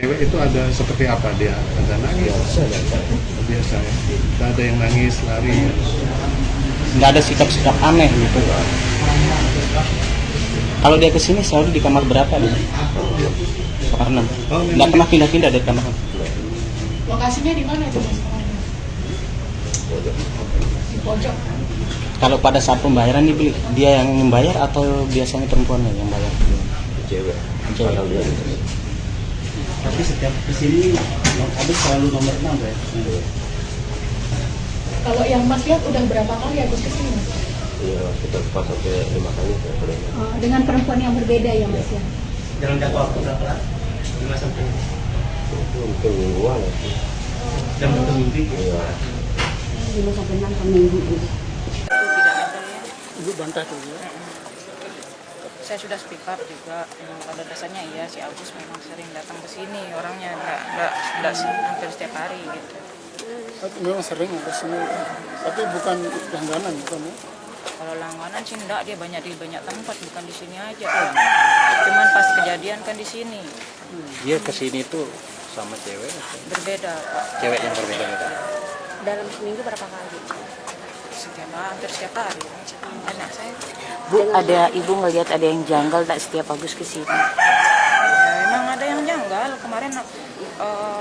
Cewek itu ada seperti apa dia? Ada nangis? Biasa ya. Tidak ada yang nangis, lari. Nggak ada sikap-sikap aneh gitu. Kalau dia kesini selalu di kamar berapa dia? Kamar 6. Nggak pernah pindah-pindah dari kamar 6. Lokasinya di mana itu Mas? Di pojok. Kalau pada saat pembayaran nih dia yang membayar atau biasanya perempuannya yang bayar? Cewek. Cewek. Tapi setiap kesini Agus selalu nomor 6 ya? Kalau yang Mas lihat udah berapa kali Agus kesini Mas? Iya, kita 4 sampai 5 kali. Dengan perempuan yang berbeda ya Mas ya? Dalam jangka waktu berapa? 5 sampai Itu mungkin mingguan ya. jam satu minggu. Iya. 5 sampai 6 per minggu gitu. Tidak ada ya. Ibu bantah tuh ya. Saya sudah speak up juga. Pada dasarnya iya si Agus memang sering datang ke sini orangnya enggak hampir setiap hari gitu. Memang sering ke sini, tapi bukan langganan bukan ya? Kalau langganan sih enggak, dia banyak di banyak tempat, bukan di sini aja kan. Cuman pas kejadian kan di sini. Dia kesini tuh sama cewek atau Berbeda Pak. cewek yang berbeda-beda? Dalam seminggu berapa kali? Hampir setiap hari. Anak saya Bu, ada ibu ngelihat ada yang janggal tak setiap Agus ke sini? ya, emang ada yang janggal. Kemarin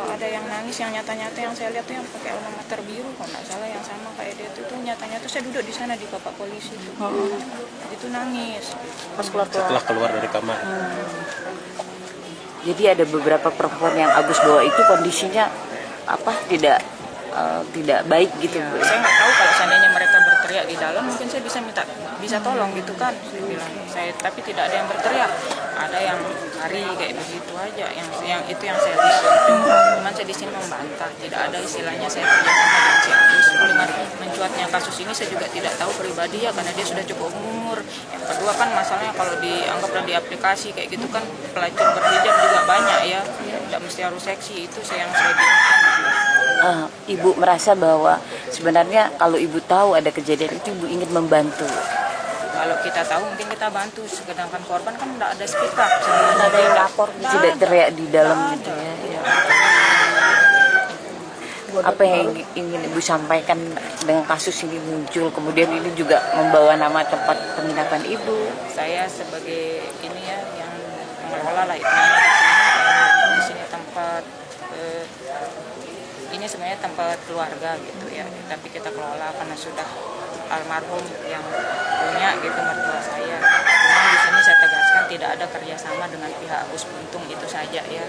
ada yang nangis yang nyata-nyata yang saya lihat tuh yang pakai alma mater biru kalau nggak salah yang sama kayak dia tuh nyata-nyata saya duduk di sana di bapak polisi itu. Itu nangis. Pas keluar. Setelah keluar dari kamar. Jadi ada beberapa perempuan yang Agus bawa itu kondisinya apa tidak baik gitu. Bu. Saya nggak tahu kalau seandainya mereka berteriak di dalam mungkin saya bisa tolong gitu kan saya bilang tapi tidak ada yang berteriak, ada yang lari kayak begitu aja yang itu yang saya lihat. Cuman saya di sini membantah, tidak ada istilahnya saya kerjasama dengan si Agus. Dengan mencuatnya kasus ini saya juga tidak tahu pribadi ya karena dia sudah cukup umur. Yang kedua kan masalahnya kalau dianggap di aplikasi kayak gitu kan pelacur berhijab juga banyak ya, tidak mesti harus seksi, itu yang saya bilang. Ibu merasa bahwa sebenarnya kalau ibu tahu ada kejadian itu ibu ingin membantu. Kalau kita tahu mungkin kita bantu, sedangkan korban kan tidak ada speak up. Tidak ada yang lapor, tidak teriak di dalam gitu ya. Apa yang ingin ibu sampaikan dengan kasus ini muncul, kemudian ini juga membawa nama tempat penginapan ibu? Saya sebagai ini ya yang mengelola lah itu di sini tempat ini sebenarnya tempat keluarga gitu ya, tapi kita kelola karena sudah almarhum yang punya gitu mertua saya. Memang di sini saya tegaskan tidak ada kerjasama dengan pihak Agus Buntung, itu saja ya.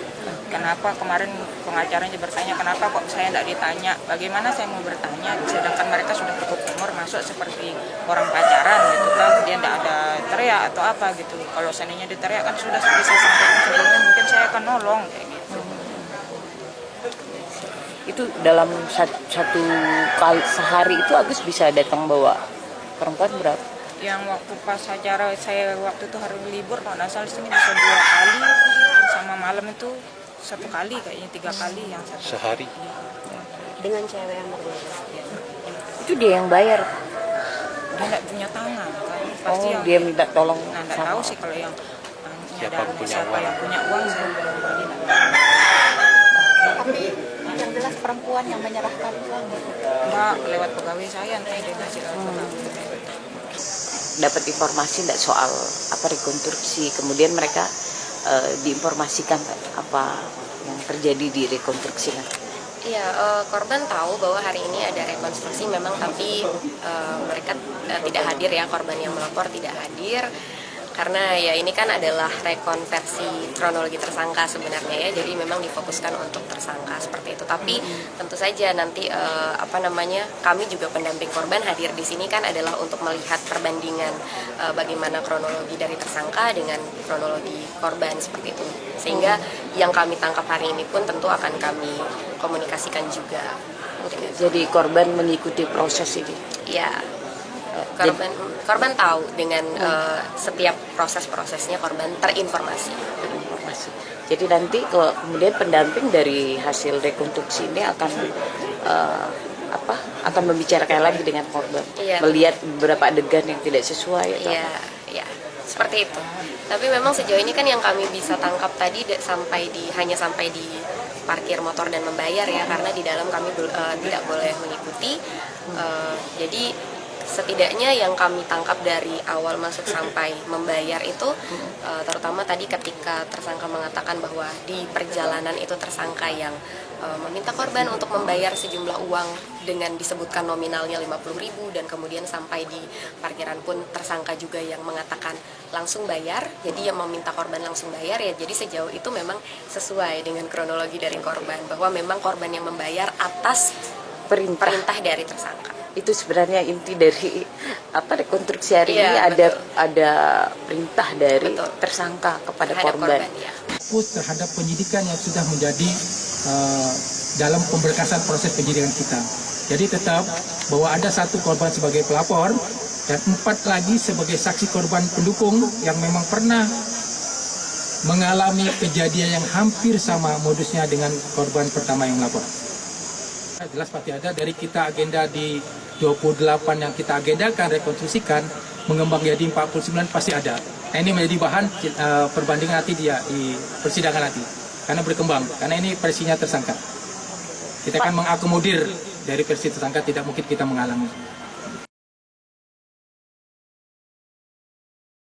Kenapa kemarin pengacaranya bertanya kenapa kok saya tidak ditanya? Bagaimana saya mau bertanya sedangkan mereka sudah cukup umur masuk seperti orang pacaran gitu kan, dia tidak ada teriak atau apa gitu. Kalau seandainya diteriak kan sudah bisa sampaikan sebelumnya mungkin saya akan nolong kayak gitu. Itu dalam satu kali sehari itu Agus bisa datang bawa perempuan berapa? Yang waktu pas acara saya waktu itu hari libur kalau nggak salah di sini bisa 2 kali, sama malam itu 1 kali kayaknya 3 kali yang satu. Sehari. Dengan cewek yang berbeda. Itu dia yang bayar. Dia nggak punya tangan kan, pasti yang Dia minta tolong nah nggak sama. tahu sih kalau yang Siapa punya uang. yang punya uang saya pribadi nggak tahu. Tapi yang jelas perempuan yang menyerahkan uang. Enggak, lewat pegawai saya nanti dia ngasih lewat pegawai. Dapat informasi tidak soal apa rekonstruksi, kemudian mereka diinformasikan apa yang terjadi di rekonstruksi nanti. Iya, korban tahu bahwa hari ini ada rekonstruksi memang, tapi mereka tidak hadir ya, korban yang melapor tidak hadir. Karena ya ini kan adalah rekonversi kronologi tersangka sebenarnya ya, jadi memang difokuskan untuk tersangka seperti itu. Tapi tentu saja nanti kami juga pendamping korban hadir di sini kan adalah untuk melihat perbandingan bagaimana kronologi dari tersangka dengan kronologi korban seperti itu. Sehingga yang kami tangkap hari ini pun tentu akan kami komunikasikan juga. Jadi korban mengikuti proses ini. Ya. Korban tahu dengan setiap prosesnya korban terinformasi. Jadi nanti kemudian pendamping dari hasil rekonstruksi ini akan membicarakan lagi dengan korban, Iya. melihat beberapa adegan yang tidak sesuai. Iya. seperti itu. Tapi memang sejauh ini kan yang kami bisa tangkap tadi hanya sampai di parkir motor dan membayar ya, karena di dalam kami tidak boleh mengikuti. Jadi setidaknya yang kami tangkap dari awal masuk sampai membayar itu, terutama tadi ketika tersangka mengatakan bahwa di perjalanan itu tersangka yang meminta korban untuk membayar sejumlah uang dengan disebutkan nominalnya 50.000, dan kemudian sampai di parkiran pun tersangka juga yang mengatakan langsung bayar, jadi yang meminta korban langsung bayar ya. Jadi sejauh itu memang sesuai dengan kronologi dari korban, bahwa memang korban yang membayar atas perintah dari tersangka. Itu sebenarnya inti dari rekonstruksi hari ini, ada perintah dari tersangka kepada korban. Fokus terhadap penyidikan yang sudah menjadi dalam pemberkasan proses penyidikan kita. Jadi tetap bahwa ada 1 korban sebagai pelapor dan 4 lagi sebagai saksi korban pendukung yang memang pernah mengalami kejadian yang hampir sama modusnya dengan korban pertama yang melapor. Jelas pasti ada, dari kita agenda di 28 yang kita agendakan rekonstruksikan mengembang jadi 49 pasti ada. Nah, ini menjadi bahan perbandingan nanti di persidangan nanti, karena berkembang, karena ini versinya tersangka. Kita akan mengakomodir dari versi tersangka, tidak mungkin kita mengalami.